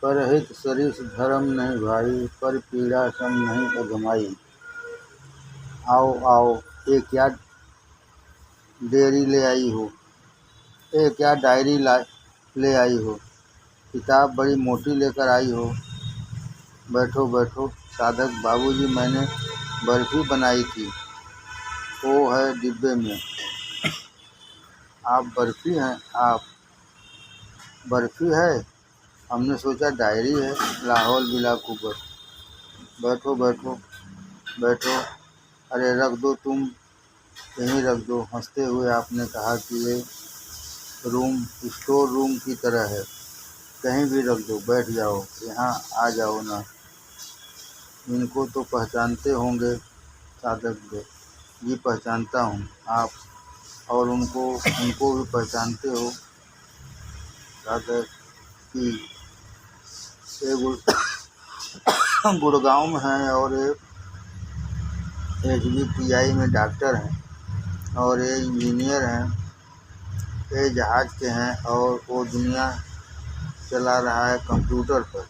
परहित सरिस धरम नहीं भाई, पर पीड़ा सम नहीं अगमाई। आओ आओ, ये क्या डेयरी ले आई हो, ये क्या डायरी ले आई हो, किताब बड़ी मोटी लेकर आई हो। बैठो बैठो साधक बाबूजी, मैंने बर्फी बनाई थी, वो है डिब्बे में। आप बर्फी हैं? आप बर्फी है? हमने सोचा डायरी है। लाहौल बिला कुबर। बैठो बैठो बैठो। अरे रख दो, तुम यहीं रख दो। हंसते हुए आपने कहा कि ये रूम स्टोर रूम की तरह है, कहीं भी रख दो, बैठ जाओ, यहाँ आ जाओ ना। इनको तो पहचानते होंगे? साधक जी पहचानता हूँ। आप और उनको भी पहचानते हो? साधक कि ये गुड़गांव में हैं और ये HBTI में डॉक्टर हैं और ये इंजीनियर हैं, ये जहाज के हैं और वो दुनिया चला रहा है कंप्यूटर पर।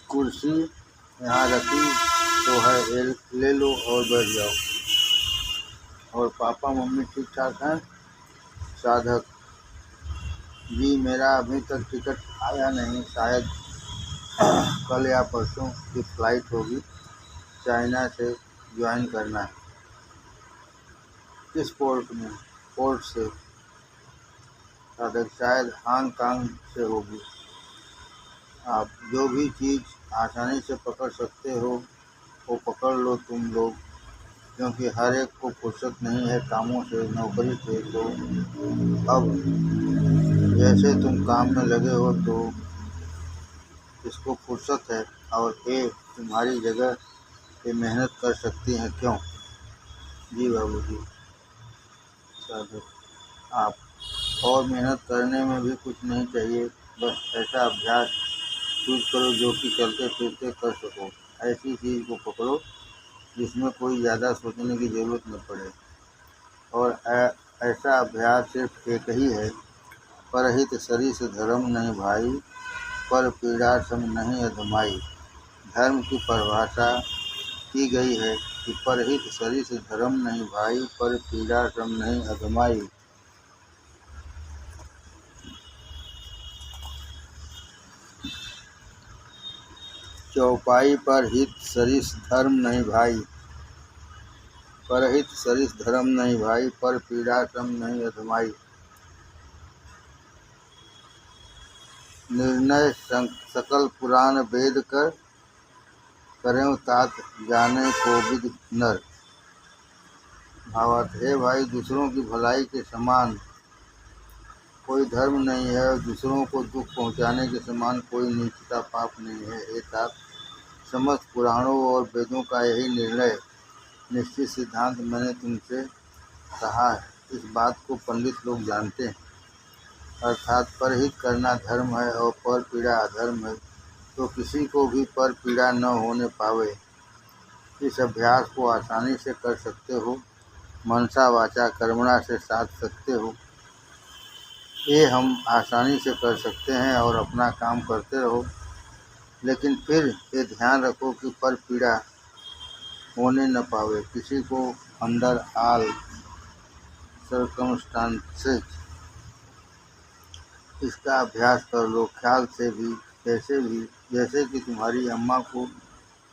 कुर्सी यहाँ रखी तो है, ले लो और बैठ जाओ। और पापा मम्मी ठीक ठाक हैं? साधक जी मेरा अभी तक टिकट आया नहीं, शायद कल या परसों की फ्लाइट होगी। चाइना से ज्वाइन करना है। किस पोर्ट में? पोर्ट से। साधक शायद हांगकांग से होगी। आप जो भी चीज़ आसानी से पकड़ सकते हो वो पकड़ लो तुम लोग, क्योंकि हर एक को फुर्सत नहीं है कामों से, नौकरी से। तो अब जैसे तुम काम में लगे हो तो इसको फुर्सत है, और ये तुम्हारी जगह पे मेहनत कर सकती हैं, क्यों? जी बाबूजी। साधक आप और मेहनत करने में भी कुछ नहीं चाहिए, बस ऐसा अभ्यास चूज करो जो कि चलते फिरते कर सको। ऐसी चीज़ को पकड़ो जिसमें कोई ज़्यादा सोचने की ज़रूरत न पड़े। और ऐसा अभ्यास सिर्फ एक ही है, परहित सरिस धर्म नहीं भाई, पर पीड़ा सम नहीं अधमाई। धर्म की परिभाषा की गई है कि परहित सरिस धर्म नहीं भाई, पर पीड़ा सम नहीं अधमाई। चौपाई पर हित सरिस धर्म नहीं भाई, परहित सरिस धर्म नहीं भाई, पर पीड़ा सम नहीं अधमाई। निर्णय सकल पुराण वेद कर, करें तात जाने कोविद नर। भावार्थ है भाई, दूसरों की भलाई के समान कोई धर्म नहीं है और दूसरों को दुख पहुंचाने के समान कोई नीचता पाप नहीं है। ये तात समस्त पुराणों और वेदों का यही निर्णय निश्चित सिद्धांत मैंने तुमसे कहा है। इस बात को पंडित लोग जानते हैं, अर्थात परहित करना धर्म है और पर पीड़ा अधर्म है, तो किसी को भी पर पीड़ा न होने पावे। इस अभ्यास को आसानी से कर सकते हो, मनसा वाचा कर्मणा से साध सकते हो। ये हम आसानी से कर सकते हैं और अपना काम करते रहो, लेकिन फिर ये ध्यान रखो कि पर पीड़ा होने न पावे किसी को, अंडर ऑल सर्कमस्टांसेस। इसका अभ्यास कर लो, ख्याल से भी, कैसे भी। जैसे कि तुम्हारी अम्मा को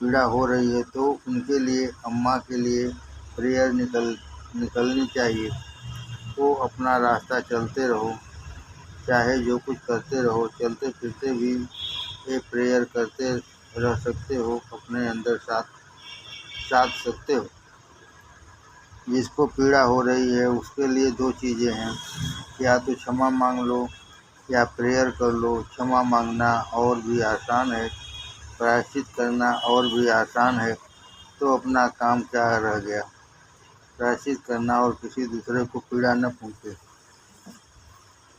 पीड़ा हो रही है तो उनके लिए, अम्मा के लिए प्रेयर निकलनी चाहिए। तो अपना रास्ता चलते रहो, चाहे जो कुछ करते रहो, चलते फिरते भी ये प्रेयर करते रह सकते हो, अपने अंदर साध सकते हो। जिसको पीड़ा हो रही है उसके लिए दो चीज़ें हैं, या तो क्षमा मांग लो या प्रेयर कर लो। क्षमा मांगना और भी आसान है, प्रायश्चित करना और भी आसान है, तो अपना काम क्या रह गया? प्रायश्चित करना और किसी दूसरे को पीड़ा न पहुँचे।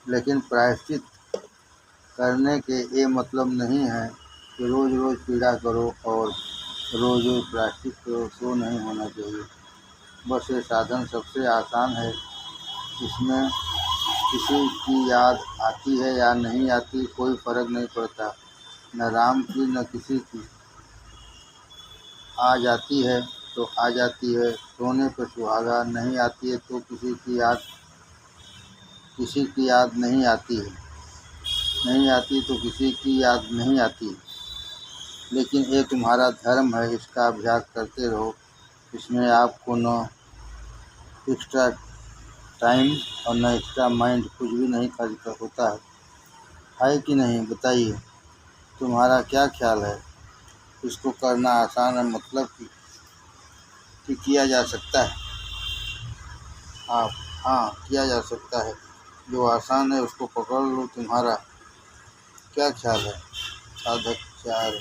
लेकिन प्रायश्चित करने के ये मतलब नहीं है कि रोज़ रोज़ पीड़ा करो और रोज़ रोज़ प्रायश्चित करो, तो नहीं होना चाहिए। बस ये साधन सबसे आसान है, इसमें किसी की याद आती है या नहीं आती कोई फर्क नहीं पड़ता, न राम की न किसी की। आ जाती है तो आ जाती है, सोने पर सुहागा, नहीं आती है तो किसी की याद नहीं आती है, नहीं आती तो किसी की याद नहीं आती। लेकिन ये तुम्हारा धर्म है, इसका अभ्यास करते रहो। इसमें आपको न एक्स्ट्रा टाइम और न एक्स्ट्रा माइंड, कुछ भी नहीं खर्च होता है कि नहीं? बताइए, तुम्हारा क्या ख्याल है? इसको करना आसान है, मतलब कि किया जा सकता है। आप हाँ, किया जा सकता है। जो आसान है उसको पकड़ लो। तुम्हारा क्या ख्याल है? साधक 4,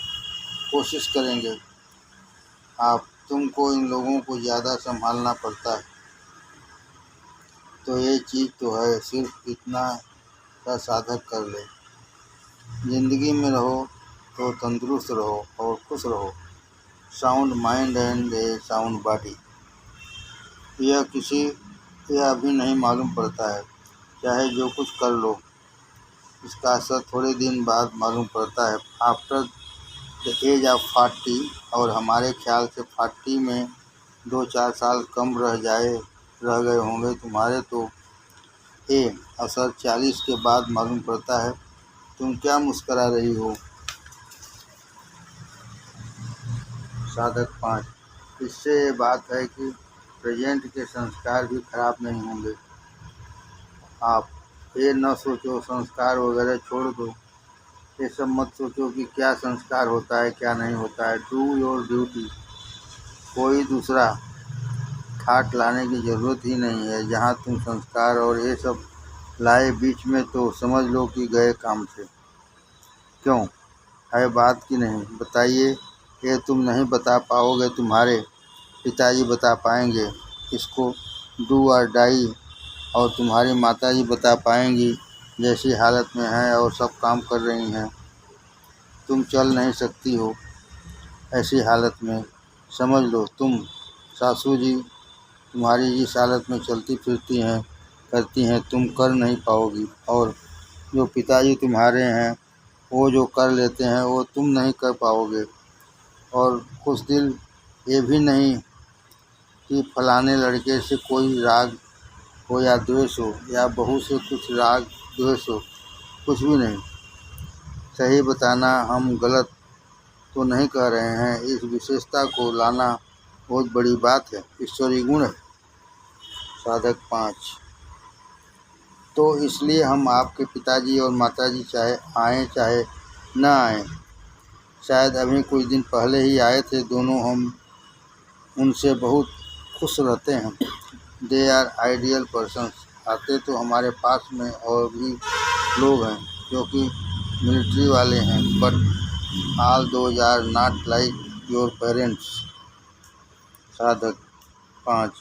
कोशिश करेंगे आप। तुमको इन लोगों को ज़्यादा संभालना पड़ता है, तो ये चीज़ तो है, सिर्फ इतना सा साधक कर ले। ज़िंदगी में रहो तो तंदुरुस्त रहो और खुश रहो। Sound mind and A sound body. यह अभी नहीं मालूम पड़ता है, चाहे जो कुछ कर लो। इसका असर थोड़े दिन बाद मालूम पड़ता है, आफ्टर द एज ऑफ 40। और हमारे ख्याल से 40 में 2-4 साल कम रह गए होंगे तुम्हारे, तो ये असर 40 के बाद मालूम पड़ता है। तुम क्या मुस्करा रही हो? साधक 5, इससे ये बात है कि प्रेजेंट के संस्कार भी खराब नहीं होंगे। आप ये न सोचो, संस्कार वगैरह छोड़ दो। ये सब मत सोचो कि क्या संस्कार होता है क्या नहीं होता है। Do your duty. कोई दूसरा ठाट लाने की ज़रूरत ही नहीं है। जहाँ तुम संस्कार और ये सब लाए बीच में, तो समझ लो कि गए काम से। क्यों है बात की नहीं? बताइए। ये तुम नहीं बता पाओगे, तुम्हारे पिताजी बता पाएंगे इसको, डू और डाई। और तुम्हारी माताजी बता पाएंगी, जैसी हालत में हैं और सब काम कर रही हैं। तुम चल नहीं सकती हो ऐसी हालत में। समझ लो, तुम सासू जी तुम्हारी जिस हालत में चलती फिरती हैं, करती हैं, तुम कर नहीं पाओगी। और जो पिताजी तुम्हारे हैं, वो जो कर लेते हैं, वो तुम नहीं कर पाओगे। और कुछ दिल ये भी नहीं कि फलाने लड़के से कोई राग हो या द्वेष हो, या बहू से कुछ राग द्वेष हो, कुछ भी नहीं। सही बताना, हम गलत तो नहीं कह रहे हैं। इस विशेषता को लाना बहुत बड़ी बात है, ईश्वरीय गुण है। साधक 5, तो इसलिए हम आपके पिताजी और माताजी चाहे आएँ चाहे न आएँ, शायद अभी कुछ दिन पहले ही आए थे दोनों, हम उनसे बहुत खुश रहते हैं। They are ideal persons. आते तो हमारे पास में और भी लोग हैं जो कि मिलिट्री वाले हैं, but all those are not like your parents. साधक 5,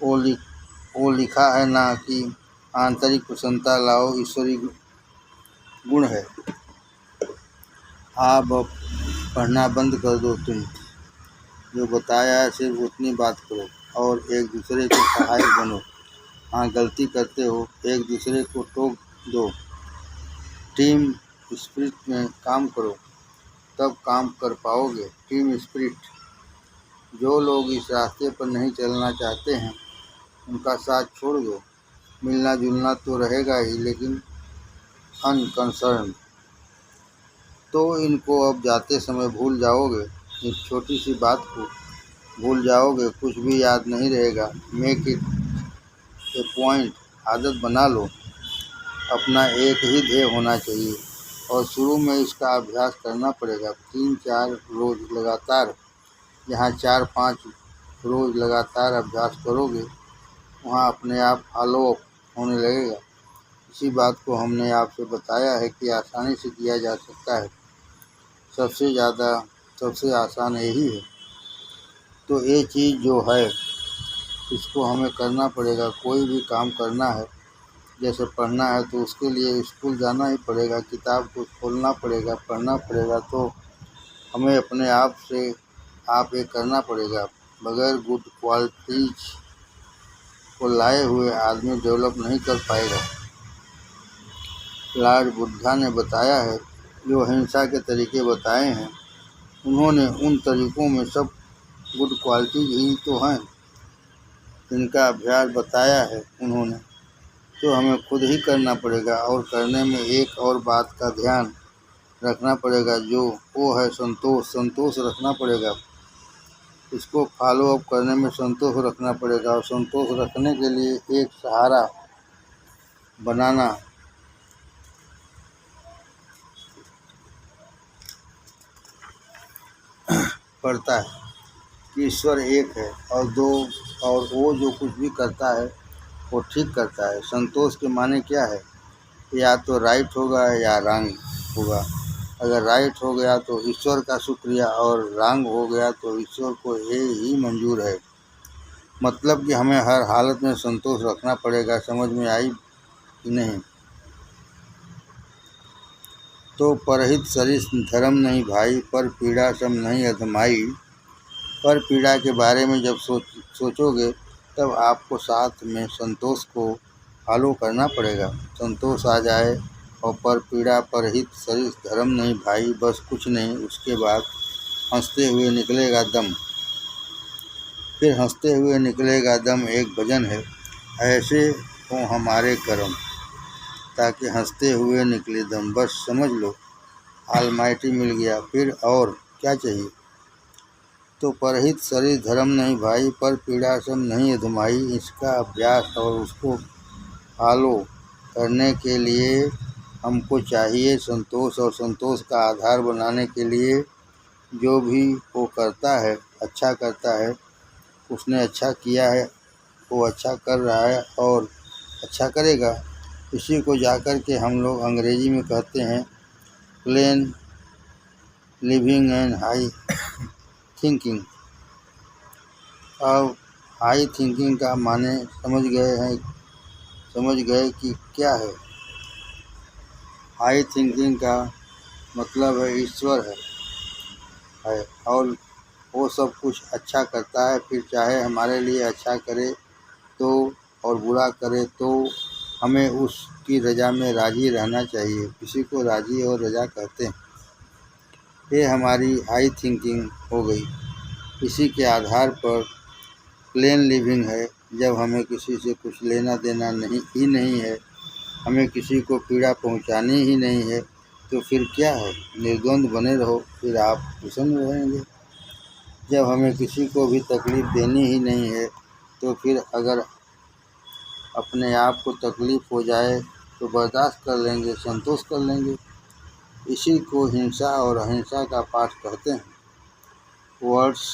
वो लिखा है ना कि आंतरिक प्रसन्नता लाओ, ईश्वरीय गुण है। आप अब पढ़ना बंद कर दो। तुम जो बताया है सिर्फ उतनी बात करो और एक दूसरे के सहायक बनो। हाँ, गलती करते हो, एक दूसरे को टोक दो। टीम स्पिरिट में काम करो, तब काम कर पाओगे। Team spirit. जो लोग इस रास्ते पर नहीं चलना चाहते हैं, उनका साथ छोड़ दो। मिलना जुलना तो रहेगा ही, लेकिन अनकंसर्न। तो इनको अब जाते समय भूल जाओगे, इस छोटी सी बात को भूल जाओगे, कुछ भी याद नहीं रहेगा। मेक इट ए पॉइंट, आदत बना लो। अपना एक ही ध्येय होना चाहिए और शुरू में इसका अभ्यास करना पड़ेगा। 3-4 रोज लगातार। जहाँ 4-5 रोज लगातार अभ्यास करोगे, वहाँ अपने आप फॉलो अप होने लगेगा। इसी बात को हमने आपसे बताया है कि आसानी से किया जा सकता है। सबसे आसान यही है। तो ये चीज़ जो है, इसको हमें करना पड़ेगा। कोई भी काम करना है, जैसे पढ़ना है, तो उसके लिए स्कूल जाना ही पड़ेगा, किताब को खोलना पड़ेगा, पढ़ना पड़ेगा। तो हमें अपने आप से आप ये करना पड़ेगा। बगैर गुड क्वालिटीज़ को लाए हुए आदमी डेवलप नहीं कर पाएगा। लॉर्ड बुद्धा ने बताया है, जो अहिंसा के तरीके बताए हैं, उन्होंने उन तरीकों में सब गुड क्वालिटीज ही तो हैं जिनका अभ्यास बताया है उन्होंने, तो हमें खुद ही करना पड़ेगा। और करने में एक और बात का ध्यान रखना पड़ेगा, जो वो है संतोष। संतोष रखना पड़ेगा, इसको फॉलो अप करने में संतोष रखना पड़ेगा। और संतोष रखने के लिए एक सहारा बनाना पड़ता है कि ईश्वर एक है और वो जो कुछ भी करता है वो ठीक करता है। संतोष के माने क्या है? या तो राइट होगा या रॉन्ग होगा। अगर राइट हो गया तो ईश्वर का शुक्रिया, और रॉन्ग हो गया तो ईश्वर को ये ही मंजूर है। मतलब कि हमें हर हालत में संतोष रखना पड़ेगा। समझ में आई कि नहीं? तो परहित सरिस धर्म नहीं भाई, पर पीड़ा सम नहीं अधमाई। पर पीड़ा के बारे में जब सोचोगे तब आपको साथ में संतोष को फॉलो करना पड़ेगा। संतोष आ जाए और पर पीड़ा परहित सरिस धर्म नहीं भाई, बस कुछ नहीं। उसके बाद हंसते हुए निकलेगा दम। फिर हंसते हुए निकलेगा दम एक भजन है, ऐसे हो हमारे कर्म, ताकि हंसते हुए निकले दम। बस समझ लो, ऑलमाइटी मिल गया, फिर और क्या चाहिए? तो परहित शरीर धर्म नहीं भाई, पर पीड़ा सम नहीं अधमाई। इसका अभ्यास और उसको फॉलो करने के लिए हमको चाहिए संतोष। और संतोष का आधार बनाने के लिए जो भी वो करता है, अच्छा करता है, उसने अच्छा किया है, वो अच्छा कर रहा है और अच्छा करेगा। इसी को जाकर के हम लोग अंग्रेजी में कहते हैं plane living and high thinking. अब हाई थिंकिंग का माने समझ गए कि क्या है? हाई थिंकिंग का मतलब है ईश्वर है और वो सब कुछ अच्छा करता है। फिर चाहे हमारे लिए अच्छा करे तो और बुरा करे तो हमें उसकी रज़ा में राज़ी रहना चाहिए। किसी को राज़ी और रज़ा कहते हैं। ये हमारी हाई थिंकिंग हो गई। इसी के आधार पर प्लेन लिविंग है। जब हमें किसी से कुछ लेना देना नहीं है, हमें किसी को पीड़ा पहुंचानी ही नहीं है, तो फिर क्या है? निर्द्वंद बने रहो, फिर आप प्रसन्न रहेंगे। जब हमें किसी को भी तकलीफ़ देनी ही नहीं है, तो फिर अगर अपने आप को तकलीफ़ हो जाए तो बर्दाश्त कर लेंगे, संतोष कर लेंगे। इसी को हिंसा और अहिंसा का पाठ कहते हैं। वर्ड्स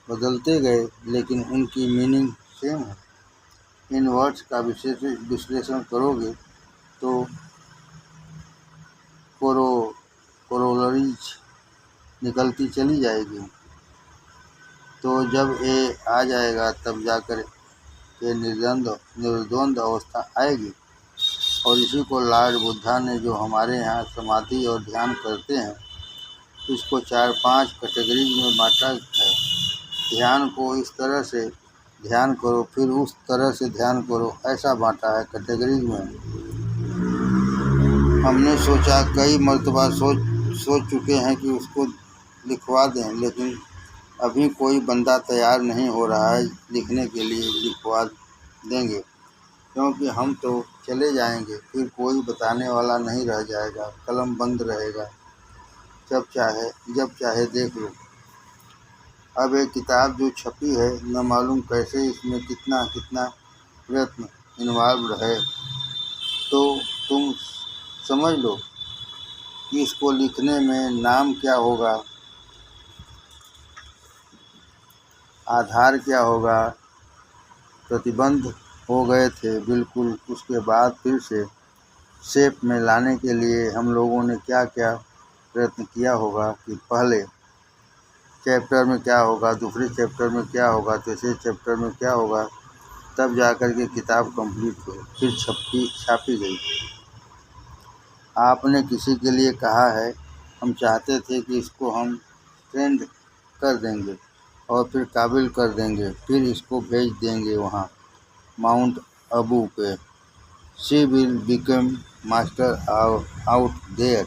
बदलते गए लेकिन उनकी मीनिंग सेम है। इन वर्ड्स का विश्लेषण करोगे तो कोरोलरीज निकलती चली जाएगी। तो जब ये आ जाएगा तब जाकर के निर्द्वंद अवस्था आएगी। और इसी को लॉर्ड बुद्धा ने, जो हमारे यहाँ समाधि और ध्यान करते हैं, इसको 4-5 कैटेगरीज में बांटा है। ध्यान को इस तरह से ध्यान करो, फिर उस तरह से ध्यान करो, ऐसा बांटा है कैटेगरीज में। हमने सोचा कई मर्तबा सोच चुके हैं कि उसको लिखवा दें, लेकिन अभी कोई बंदा तैयार नहीं हो रहा है लिखने के लिए। लिखवा देंगे क्योंकि हम तो चले जाएंगे, फिर कोई बताने वाला नहीं रह जाएगा, कलम बंद रहेगा। जब चाहे देख लो। अब एक किताब जो छपी है, न मालूम कैसे इसमें कितना प्रयत्न इन्वॉल्व है, तो तुम समझ लो कि इसको लिखने में नाम क्या होगा, आधार क्या होगा। प्रतिबंध हो गए थे बिल्कुल। उसके बाद फिर से शेप में लाने के लिए हम लोगों ने क्या क्या प्रयत्न किया होगा कि पहले चैप्टर में क्या होगा, दूसरे चैप्टर में क्या होगा, तीसरे चैप्टर में क्या होगा, तब जाकर के किताब कंप्लीट हुई, फिर छापी गई। आपने किसी के लिए कहा है, हम चाहते थे कि इसको हम ट्रेंड कर देंगे और फिर काबिल कर देंगे, फिर इसको भेज देंगे वहाँ। माउंट अबू पे। She will become master out there.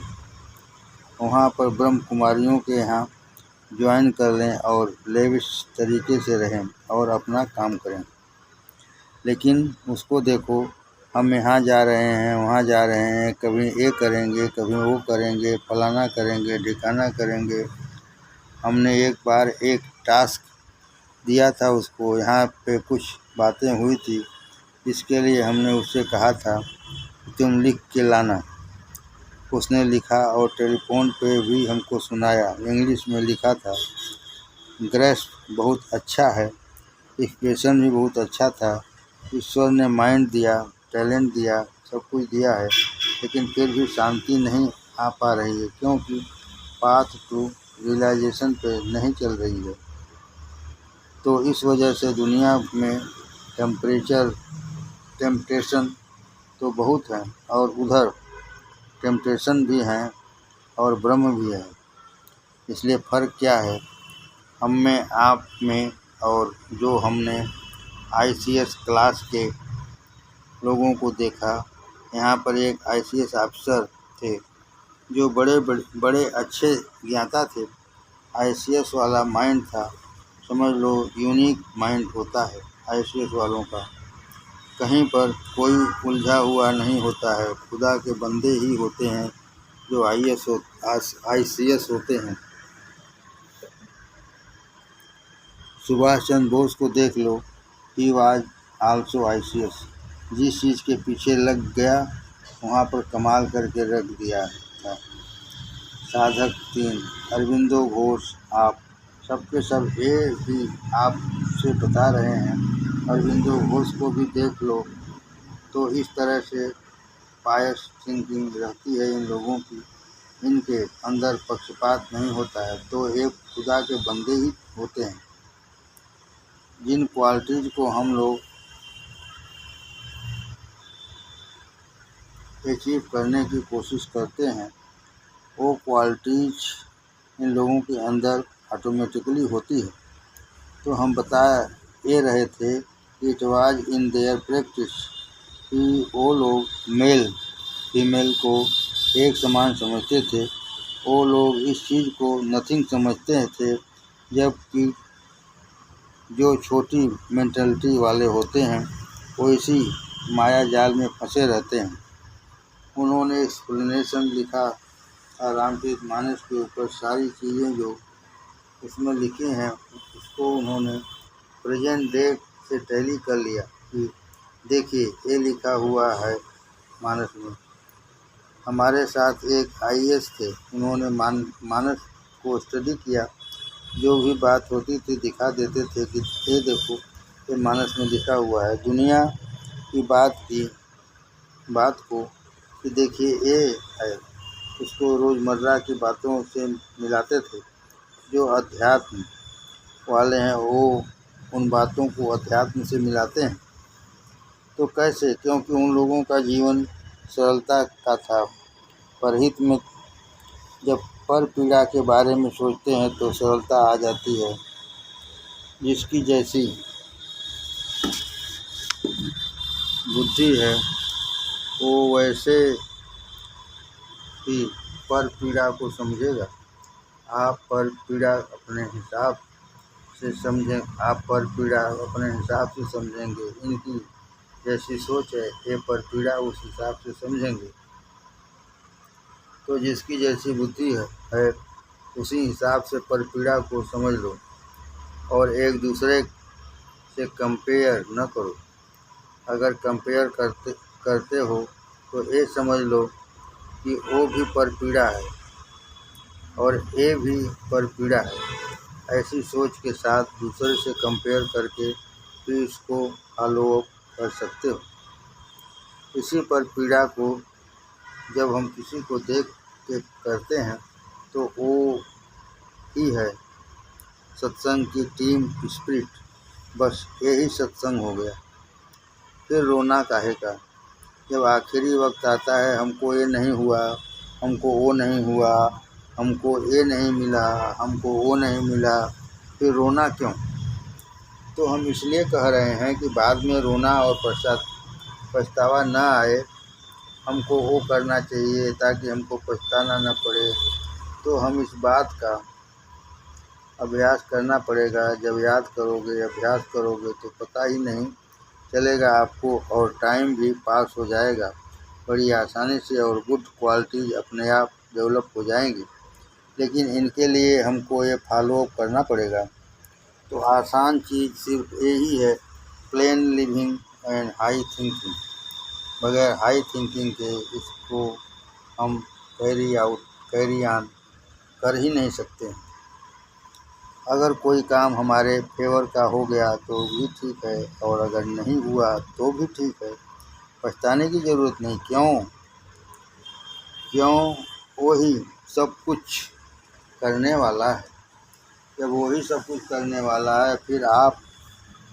वहाँ पर ब्रह्म कुमारियों के यहाँ ज्वाइन कर लें और लेविश तरीके से रहें और अपना काम करें। लेकिन उसको देखो, हम यहाँ जा रहे हैं, वहाँ जा रहे हैं, कभी ये करेंगे, कभी वो करेंगे, फलाना करेंगे, ढिकाना करेंगे। हमने एक बार एक टास्क दिया था उसको, यहाँ पे कुछ बातें हुई थी, इसके लिए हमने उससे कहा था कि तुम लिख के लाना। उसने लिखा और टेलीफोन पे भी हमको सुनाया, इंग्लिश में लिखा था। ग्रेस्प बहुत अच्छा है, एक्सप्रेशन भी बहुत अच्छा था। ईश्वर ने माइंड दिया, टैलेंट दिया, सब कुछ दिया है, लेकिन फिर भी शांति नहीं आ पा रही है, क्योंकि पाथ टू रियलाइजेशन पे नहीं चल रही है। तो इस वजह से दुनिया में टेम्पटेशन तो बहुत है, और उधर टेम्पटेशन भी हैं और ब्रह्म भी है। इसलिए फ़र्क क्या है हम में, आप में, और जो हमने ICS क्लास के लोगों को देखा। यहाँ पर एक ICS ऑफिसर थे जो बड़े अच्छे ज्ञाता थे। ICS वाला माइंड था, समझ लो यूनिक माइंड होता है ICS वालों का। कहीं पर कोई उलझा हुआ नहीं होता है, खुदा के बंदे ही होते हैं जो ICS होते हैं। सुभाष चंद्र बोस को देख लो, ही वाज आल्सो ICS। जिस चीज़ के पीछे लग गया वहाँ पर कमाल करके रख दिया था। साधक 3 अरविंदो घोष, आप सबके सब ये भी आपसे बता रहे हैं। अरविंदो घोष को भी देख लो, तो इस तरह से पायस थिंकिंग रहती है इन लोगों की, इनके अंदर पक्षपात नहीं होता है, तो एक खुदा के बंदे ही होते हैं। जिन क्वालिटीज़ को हम लोग अचीव करने की कोशिश करते हैं, वो क्वालिटीज़ इन लोगों के अंदर ऑटोमेटिकली होती है। तो हम बता ये रहे थे, it was in their practice कि वो लोग मेल फीमेल को एक समान समझते थे। वो लोग इस चीज़ को नथिंग समझते थे, जबकि जो छोटी मेंटलिटी वाले होते हैं वो इसी माया जाल में फंसे रहते हैं। उन्होंने एक्सप्लेनेशन लिखा रामचरितमानस के ऊपर, सारी चीज़ें जो उसमें लिखी हैं उसको उन्होंने प्रेजेंट डे से टैली कर लिया कि देखिए ये लिखा हुआ है मानस में। हमारे साथ एक IAS थे, उन्होंने मानस को स्टडी किया, जो भी बात होती थी दिखा देते थे कि ये देखो ये मानस में लिखा हुआ है। दुनिया की बात को कि देखिए ये है, उसको रोज़मर्रा की बातों से मिलाते थे। जो अध्यात्म वाले हैं वो उन बातों को अध्यात्म से मिलाते हैं। तो कैसे? क्योंकि उन लोगों का जीवन सरलता का था। परहित में जब पर पीड़ा के बारे में सोचते हैं तो सरलता आ जाती है। जिसकी जैसी बुद्धि है वो वैसे ही पर पीड़ा को समझेगा। आप पर पीड़ा अपने हिसाब से समझें, आप पर पीड़ा अपने हिसाब से समझेंगे। इनकी जैसी सोच है ये पर पीड़ा उस हिसाब से समझेंगे। तो जिसकी जैसी बुद्धि है उसी हिसाब से पर पीड़ा को समझ लो, और एक दूसरे से कंपेयर न करो। अगर कंपेयर करते हो तो ये समझ लो कि वो भी पर पीड़ा है और ये भी पर पीड़ा है। ऐसी सोच के साथ दूसरे से कंपेयर करके भी इसको फॉलो अप कर सकते हो। इसी पर पीड़ा को जब हम किसी को देख के करते हैं तो वो ही है सत्संग की टीम स्पिरिट। बस यही सत्संग हो गया। फिर रोना काहे का? जब आखिरी वक्त आता है, हमको ये नहीं हुआ, हमको वो नहीं हुआ, हमको ये नहीं मिला, हमको वो नहीं मिला, फिर रोना क्यों? तो हम इसलिए कह रहे हैं कि बाद में रोना और पछतावा न आए। हमको वो करना चाहिए ताकि हमको पछताना न पड़े। तो हम इस बात का अभ्यास करना पड़ेगा। जब याद करोगे, अभ्यास करोगे तो पता ही नहीं चलेगा आपको, और टाइम भी पास हो जाएगा बड़ी आसानी से, और गुड क्वालिटीज़ अपने आप डेवलप हो जाएंगी। लेकिन इनके लिए हमको ये फॉलो अप करना पड़ेगा। तो आसान चीज़ सिर्फ यही है, plane living and high thinking. बगैर हाई थिंकिंग के इसको हम कैरी ऑन कर ही नहीं सकते हैं। अगर कोई काम हमारे फेवर का हो गया तो भी ठीक है, और अगर नहीं हुआ तो भी ठीक है। पछताने की ज़रूरत नहीं। क्यों वही सब कुछ करने वाला है। जब वही सब कुछ करने वाला है, फिर आप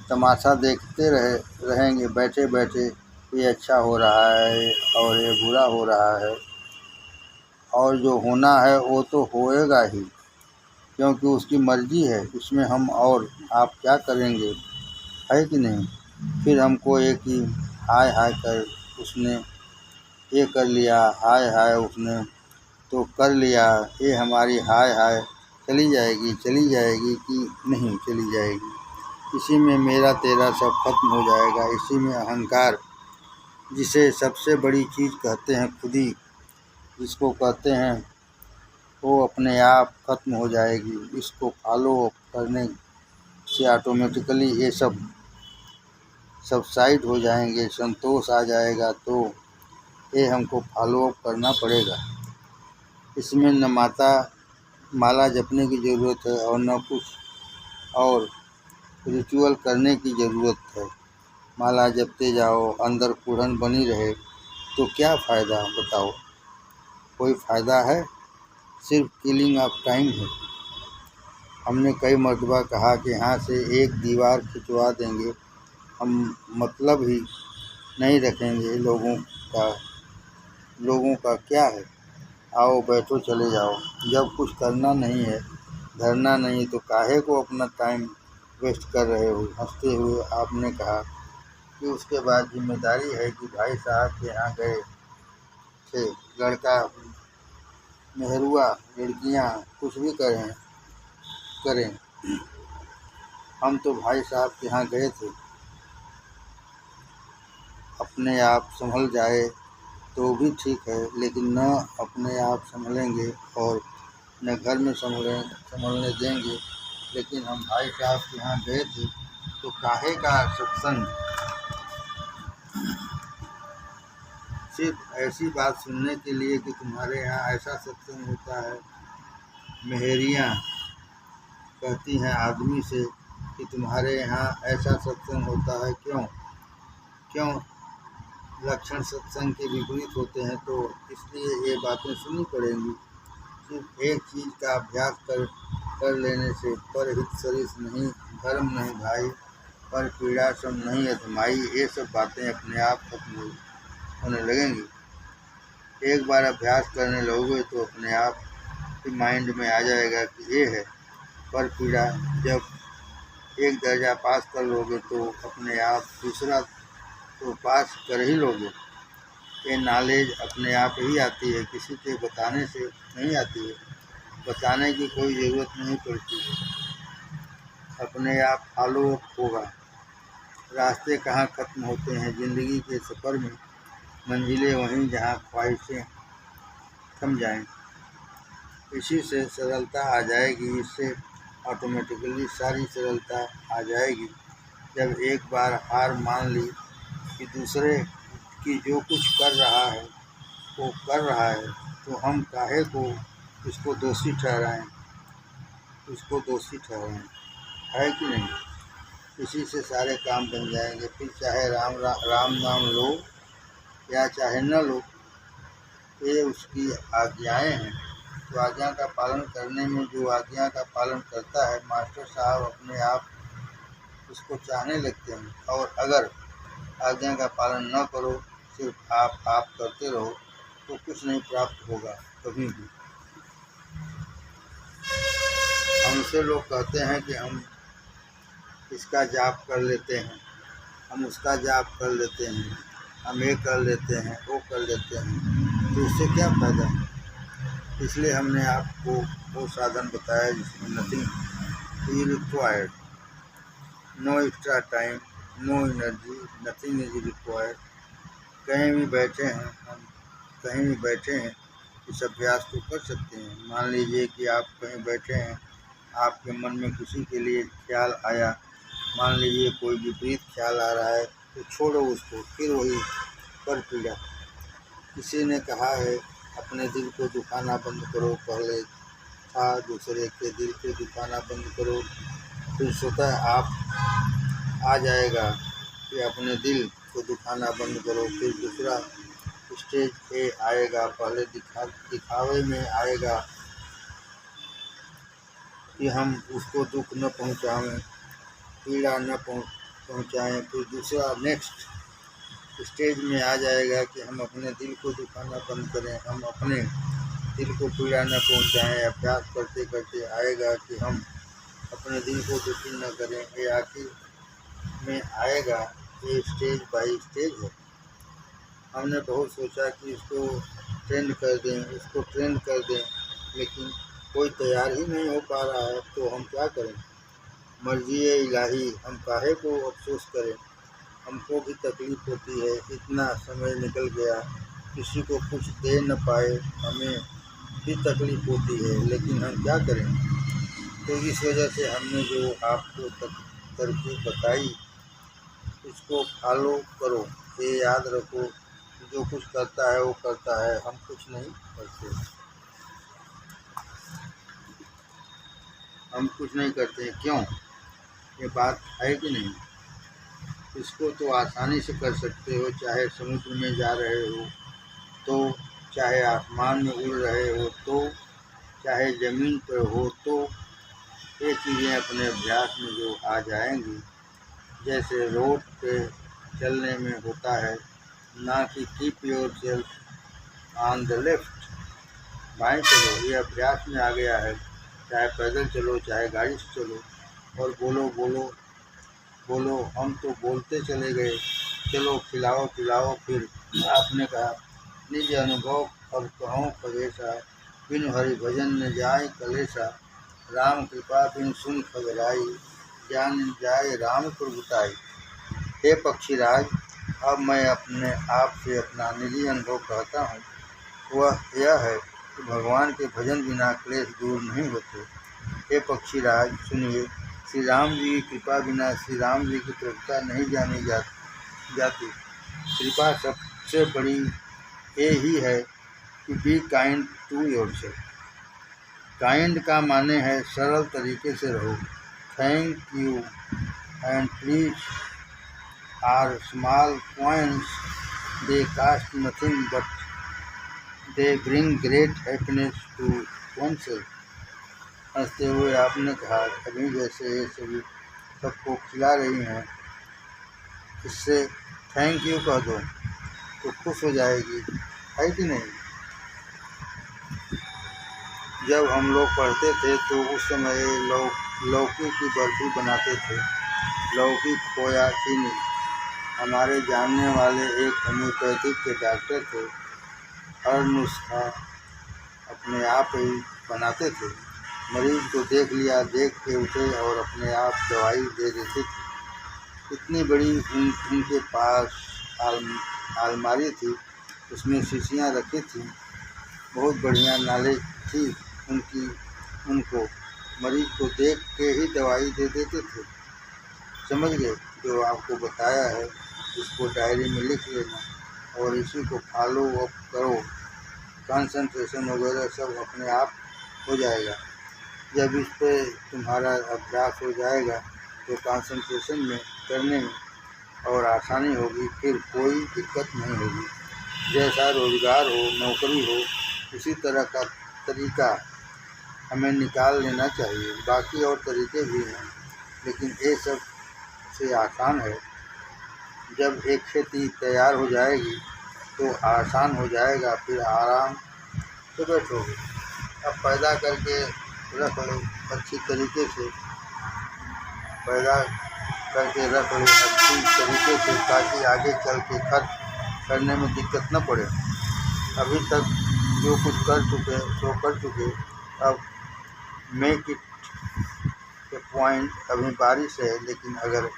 तमाशा देखते रहेंगे बैठे बैठे, ये अच्छा हो रहा है और ये बुरा हो रहा है, और जो होना है वो तो होएगा ही, क्योंकि उसकी मर्ज़ी है। इसमें हम और आप क्या करेंगे, है कि नहीं। फिर हमको एक ही हाय हाय कर उसने ये कर लिया, हाय हाय उसने तो कर लिया, ये हमारी हाय हाय चली जाएगी कि नहीं चली जाएगी। इसी में मेरा तेरा सब खत्म हो जाएगा। इसी में अहंकार, जिसे सबसे बड़ी चीज़ कहते हैं खुदी, जिसको कहते हैं, वो अपने आप खत्म हो जाएगी। इसको फॉलो अप करने से ऑटोमेटिकली ये सब सबसाइड हो जाएंगे, संतोष आ जाएगा। तो ये हमको फॉलो अप करना पड़ेगा। इसमें न माला जपने की ज़रूरत है और न कुछ और रिचुअल करने की ज़रूरत है। माला जपते जाओ, अंदर कुढ़न बनी रहे तो क्या फ़ायदा बताओ। कोई फ़ायदा है? सिर्फ किलिंग ऑफ टाइम है। हमने कई मर्तबा कहा कि यहाँ से एक दीवार खिंचवा देंगे, हम मतलब ही नहीं रखेंगे लोगों का क्या है। आओ बैठो चले जाओ। जब कुछ करना नहीं है, धरना नहीं, तो काहे को अपना टाइम वेस्ट कर रहे हो। हंसते हुए आपने कहा कि उसके बाद जिम्मेदारी है कि भाई साहब के यहाँ गए थे, लड़का मेहरुआ, लड़कियाँ कुछ भी करें, हम तो भाई साहब के यहाँ गए थे। अपने आप संभल जाए तो भी ठीक है, लेकिन न अपने आप संभलेंगे और न घर में संभलने देंगे। लेकिन हम भाई साहब के यहाँ गए थे तो काहे का सत्संग। सिर्फ ऐसी बात सुनने के लिए कि तुम्हारे यहाँ ऐसा सत्संग होता है। मेहरियाँ कहती हैं आदमी से कि तुम्हारे यहाँ ऐसा सत्संग होता है, क्यों लक्षण सत्संग के विपरीत होते हैं, तो इसलिए ये बातें सुननी पड़ेंगी। सिर्फ एक चीज़ का अभ्यास कर लेने से पर हित सरिस नहीं, धर्म नहीं भाई, पर पीड़ा सम नहीं अधमाई, ये सब बातें अपने आप खत्म होने लगेंगी। एक बार अभ्यास करने लगोगे तो अपने आप के माइंड में आ जाएगा कि ये है पर पीड़ा। जब एक दर्जा पास कर लोगे तो अपने आप दूसरा तो पास कर ही लोगे। ये नॉलेज अपने आप ही आती है, किसी के बताने से नहीं आती है। बताने की कोई ज़रूरत नहीं पड़ती, अपने आप फॉलो अप होगा। रास्ते कहाँ ख़त्म होते हैं ज़िंदगी के सफ़र में, मंजिलें वहीं जहाँ ख्वाहिशें थम जाएं। इसी से सरलता आ जाएगी, इससे ऑटोमेटिकली सारी सरलता आ जाएगी। जब एक बार हार मान ली कि दूसरे की जो कुछ कर रहा है वो कर रहा है, तो हम काहे को उसको दोषी ठहराएं, है कि नहीं। इसी से सारे काम बन जाएंगे। फिर चाहे राम नाम लो या चाहे न लो, ये उसकी आज्ञाएं हैं। तो आज्ञा का पालन करने में जो आज्ञा का पालन करता है, मास्टर साहब अपने आप उसको चाहने लगते हैं। और अगर आज्ञा का पालन न करो, सिर्फ आप करते रहो, तो कुछ नहीं प्राप्त होगा कभी भी। हमसे लोग कहते हैं कि हम इसका जाप कर लेते हैं, हम उसका जाप कर लेते हैं, हम ये कर लेते हैं, वो कर लेते हैं, तो उससे क्या फ़ायदा। इसलिए हमने आपको वो साधन बताया जिसमें nothing is required, no extra time, no energy, nothing is required. कहीं भी बैठे हैं हम, कहीं भी बैठे हैं इस अभ्यास को कर सकते हैं। मान लीजिए कि आप कहीं बैठे हैं, आपके मन में किसी के लिए ख्याल आया, मान लीजिए कोई विपरीत ख्याल आ रहा है, तो छोड़ो उसको, फिर वही पर पीड़ा। किसी ने कहा है अपने दिल को दुखाना बंद करो, पहले था दूसरे के दिल को दुखाना बंद करो, फिर स्वतः आप आ जाएगा कि अपने दिल को दुखाना बंद करो। फिर दूसरा स्टेज पे आएगा, पहले दिखावे में आएगा कि हम उसको दुख न पहुंचाएं, पीड़ा न पहुंचाएं। फिर दूसरा नेक्स्ट स्टेज में आ जाएगा कि हम अपने दिल को दुखाना बंद करें, हम अपने दिल को पीड़ा न पहुंचाएं। अभ्यास करते करते आएगा कि हम अपने दिल को दुखी न करें। ये आखिर में आएगा, ये स्टेज बाई स्टेज है। हमने बहुत सोचा कि इसको ट्रेंड कर दें, इसको ट्रेंड कर दें, लेकिन कोई तैयार ही नहीं हो पा रहा है, तो हम क्या करें। मर्जी इलाही, हम काहे को अफसोस करें, हमको भी तकलीफ़ होती है, इतना समय निकल गया, किसी को कुछ दे न पाए, हमें भी तकलीफ़ होती है, लेकिन हम क्या करें। तो इस वजह से हमने जो आपको तरकीब बताई, इसको फॉलो करो। ये याद रखो, जो कुछ करता है वो करता है, हम कुछ नहीं करते, हम कुछ नहीं करते। क्यों, ये बात है कि नहीं। इसको तो आसानी से कर सकते हो, चाहे समुद्र में जा रहे हो तो, चाहे आसमान में उड़ रहे हो तो, चाहे ज़मीन पर हो तो, ये चीज़ें अपने अभ्यास में जो आ जाएंगी। जैसे रोड पे चलने में होता है ना कि keep your self on the left, बाएँ चलो, ये अभ्यास में आ गया है। चाहे पैदल चलो, चाहे गाड़ी से चलो, और बोलो बोलो बोलो, हम तो बोलते चले गए, चलो खिलाओ पिलाओ। फिर आपने कहा निज अनुभव अब कहो खगेशा, बिनु हरि भजन न जाए कलेसा, राम कृपा बिन सुन खगराई, जान जाए राम प्रभुताई। हे पक्षीराज, अब मैं अपने आप से अपना निजी अनुभव कहता हूँ, वह यह है कि भगवान के भजन बिना क्लेश दूर नहीं होते। हे पक्षीराज सुनिए, श्री राम जी की कृपा बिना श्री राम जी की प्रभुता नहीं जानी जाती। कृपा सबसे बड़ी ये ही है कि be kind to yourself. Kind का माने है सरल तरीके से रहो। Thank you and please are small points, they cost nothing but they bring great happiness to oneself. हंसते हुए आपने कहा अभी जैसे ये सभी सबको खिला रही हैं, इससे थैंक यू कह दो तो खुश हो जाएगी, है कि नहीं। जब हम लोग पढ़ते थे तो उस समय लौकी की बर्फ़ी बनाते थे, लौकी खोया चीनी। हमारे जानने वाले एक होम्योपैथिक के डॉक्टर थे, हर नुस्खा अपने आप ही बनाते थे। मरीज को देख लिया, देख के उठे और अपने आप दवाई दे देते थे। इतनी बड़ी उनके पास अलमारी थी, उसमें शीशियाँ रखी थी, बहुत बढ़िया नॉलेज थी उनको। मरीज को देख के ही दवाई दे देते थे। समझ गए। जो आपको बताया है इसको डायरी में लिख लेना और इसी को फॉलो अप करो। कंसंट्रेशन वगैरह सब अपने आप हो जाएगा। जब इस पे तुम्हारा अभ्यास हो जाएगा तो कंसंट्रेशन में करने में और आसानी होगी, फिर कोई दिक्कत नहीं होगी। जैसा रोज़गार हो, नौकरी हो, उसी तरह का तरीका हमें निकाल लेना चाहिए। बाकी और तरीके भी हैं, लेकिन ये सब से आसान है। जब एक खेती तैयार हो जाएगी तो आसान हो जाएगा, फिर आराम से बैठोगे। अब पैदा करके रख लो, अच्छी तरीके से पैदा करके रख ले अच्छी तरीके से, ताकि आगे चल के खर्च करने में दिक्कत न पड़े। अभी तक जो कुछ कर चुके सो कर चुके, अब मेक इट ए पॉइंट। अभी बारिश है, लेकिन अगर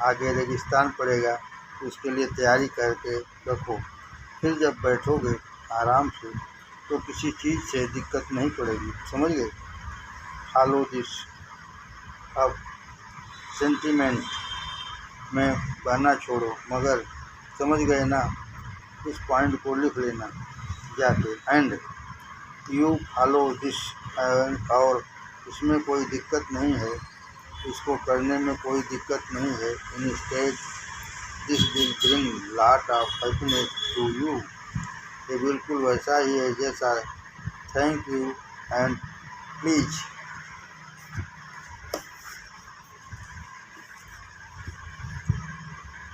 आगे रेगिस्तान पड़ेगा तो उसके लिए तैयारी करके रखो। फिर जब बैठोगे आराम से तो किसी चीज़ से दिक्कत नहीं पड़ेगी, समझ गए। Follow this. अब सेंटीमेंट में बहना छोड़ो, मगर समझ गए ना, इस पॉइंट को लिख लेना जाके। एंड यू फॉलो दिस, और इसमें कोई दिक्कत नहीं है, इसको करने में कोई दिक्कत नहीं है। Instead this will bring lot of happiness to you. ये बिल्कुल वैसा ही है जैसा। Thank you and please.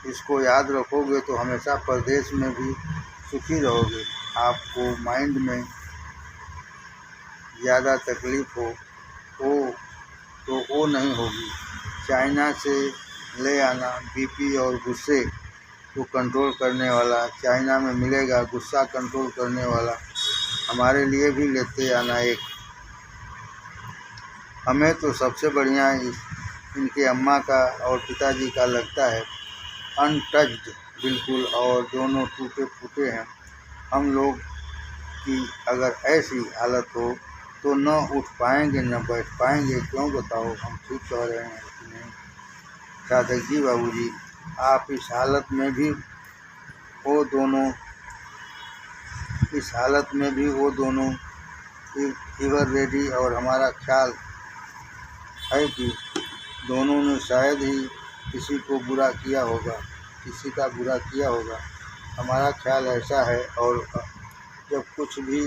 इसको याद रखोगे तो हमेशा परदेश में भी सुखी रहोगे। आपको माइंड में ज़्यादा तकलीफ हो तो वो नहीं होगी। चाइना से ले आना बीपी और गुस्से को कंट्रोल करने वाला, चाइना में मिलेगा गुस्सा कंट्रोल करने वाला। हमारे लिए भी लेते आना एक। हमें तो सबसे बढ़िया इनके अम्मा का और पिताजी का लगता है, अनटच्ड बिल्कुल, और दोनों टूटे फूटे हैं। हम लोग की अगर ऐसी हालत हो तो न उठ पाएंगे न बैठ पाएंगे। क्यों बताओ, हम ठीक कह रहे हैं कि नहीं? साधक जी बाबूजी, आप इस हालत में भी वो दोनों एवर रेडी। और हमारा ख्याल है कि दोनों ने शायद ही किसी का बुरा किया होगा। हमारा ख्याल ऐसा है। और जब कुछ भी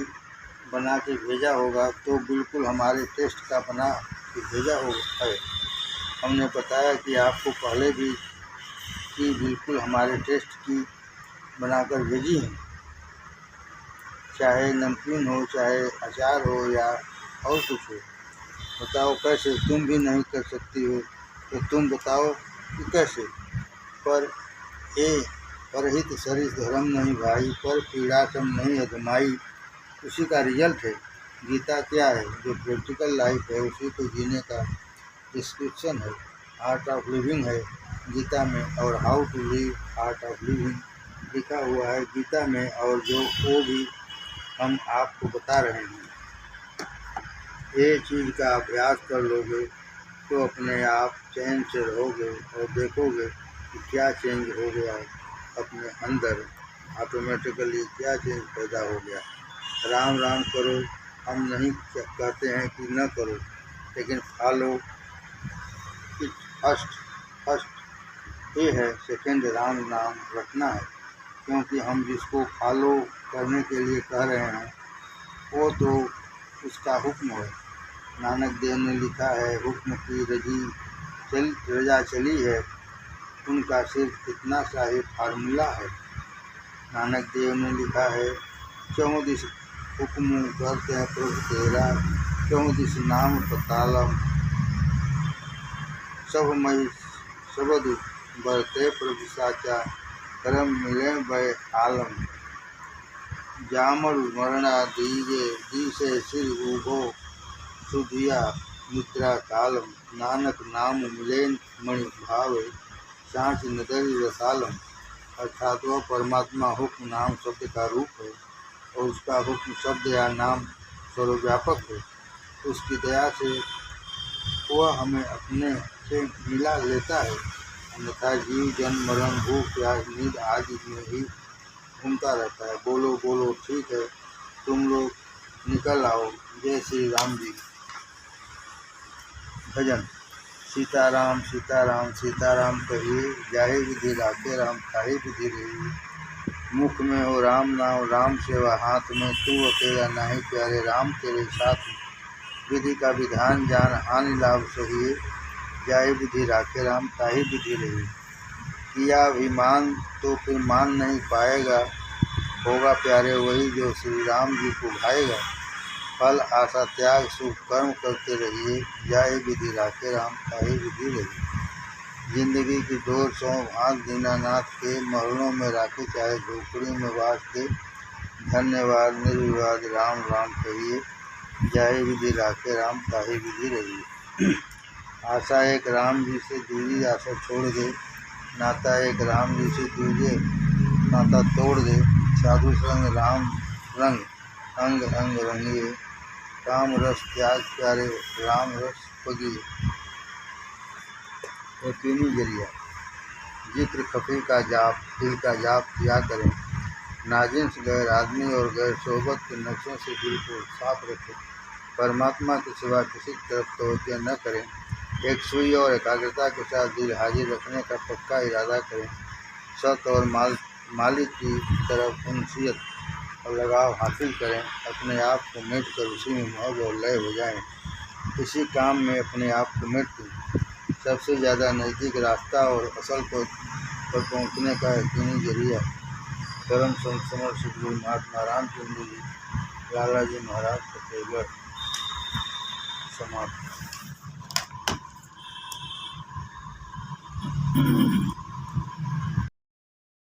बना के भेजा होगा तो बिल्कुल हमारे टेस्ट का बना के भेजा है। हमने बताया कि आपको पहले भी कि बिल्कुल हमारे टेस्ट की बनाकर भेजी है, चाहे नमकीन हो, चाहे अचार हो, या और कुछ हो। बताओ कैसे? तुम भी नहीं कर सकती हो तो तुम बताओ कि कैसे? पर परहित सरिस धर्म नहीं भाई, पर पीड़ा सम नहीं अजमाई। उसी का रिजल्ट है। गीता क्या है? जो प्रैक्टिकल लाइफ है उसी को जीने का डिस्क्रिप्शन है। आर्ट ऑफ लिविंग है गीता में, और how to live art of living लिखा हुआ है गीता में। और जो वो भी हम आपको बता रहे हैं। ये चीज़ का अभ्यास कर लोगे तो अपने आप चैन से रहोगे और देखोगे कि क्या चेंज हो गया अपने अंदर। ऑटोमेटिकली क्या चेंज पैदा हो गया। राम राम करो, हम नहीं कहते हैं कि न करो, लेकिन फॉलो इट फर्स्ट ये है। सेकंड राम नाम रखना है, क्योंकि हम जिसको फॉलो करने के लिए कह रहे हैं वो तो उसका हुक्म है। नानक देव ने लिखा है, हुक्म की रजा चली है, उनका सिर्फ इतना सा ही फार्मूला है। नानक देव ने लिखा है, 14 हुक्म करते हैं प्रभु तेरा, 14 नाम पतालम, सब मई शबद बरते प्रभु साचा, करम मिले भय आलम। जामर मरना दीसे सिर उभो, सुधिया निद्रा कालम। नानक नाम मिलेन मणि भावे, सांच नदरी रसालम। अर्थात वह परमात्मा हुक्म नाम शब्द का रूप है, और उसका हुक्म शब्द या नाम सर्वव्यापक है। उसकी दया से वह हमें अपने से मिला लेता है, अन्यथा जीव जन्म मरण भूख प्यास नींद आदि में ही घूमता रहता है। बोलो बोलो ठीक है, तुम लोग निकल आओ। जय श्री राम जी। भजन। सीताराम सीताराम सीताराम कहिए, जाहे विधि राखे राम ताहि विधि रहिए। मुख में हो राम नाम, राम सेवा हाथ में, तू अकेला नहीं प्यारे राम तेरे साथ। विधि का विधान जान, हानि लाभ सहिए, जाहे विधि राखे राम ताहि विधि रहिए। किया अभिमान तो फिर मान नहीं पाएगा, होगा प्यारे वही जो श्री राम जी को भाएगा। फल आशा त्याग शुभ कर्म करते रहिए, जाए विधि राखे राम ताहि विधि रहिए। जिंदगी की डोर सौंप हाथ दीनानाथ के, महलों में राखे चाहे झोपड़ी में वास दे। धन्यवाद निर्विवाद राम राम कहिए, जाहि विधि राखे राम ताहि विधि रहिए। आशा एक राम जी से दूरी आशा छोड़ दे, नाता एक राम जी से दूजे नाता तोड़ दे। साधु संग राम रंग अंग अंग रंगिए, काम रस त्याग प्यारे राम रस पगिए। यकीनी जरिया जिक्र खफी का जाप दिल का जाप किया करें। नाजिन्स गैर आदमी और गैर सोबत के नक्शों से दिल को साफ रखें। परमात्मा के सिवा किसी तरफ तवज्जो न करें। एक सुई और एकाग्रता के साथ दिल हाजिर रखने का पक्का इरादा करें। सत और मालिक की तरफ उनसियत और लगाव हासिल करें। अपने आप को मिट कर उसी में मोह और लय हो जाएं। इसी काम में अपने आप को मिट दें। सबसे ज़्यादा नज़दीक रास्ता और असल पर पहुँचने का यकीनी जरिया परम संत समर्थ सद्गुरु महात्मा रामचंद्र जी लाला जी महाराज फतेहगढ़। समाप्त।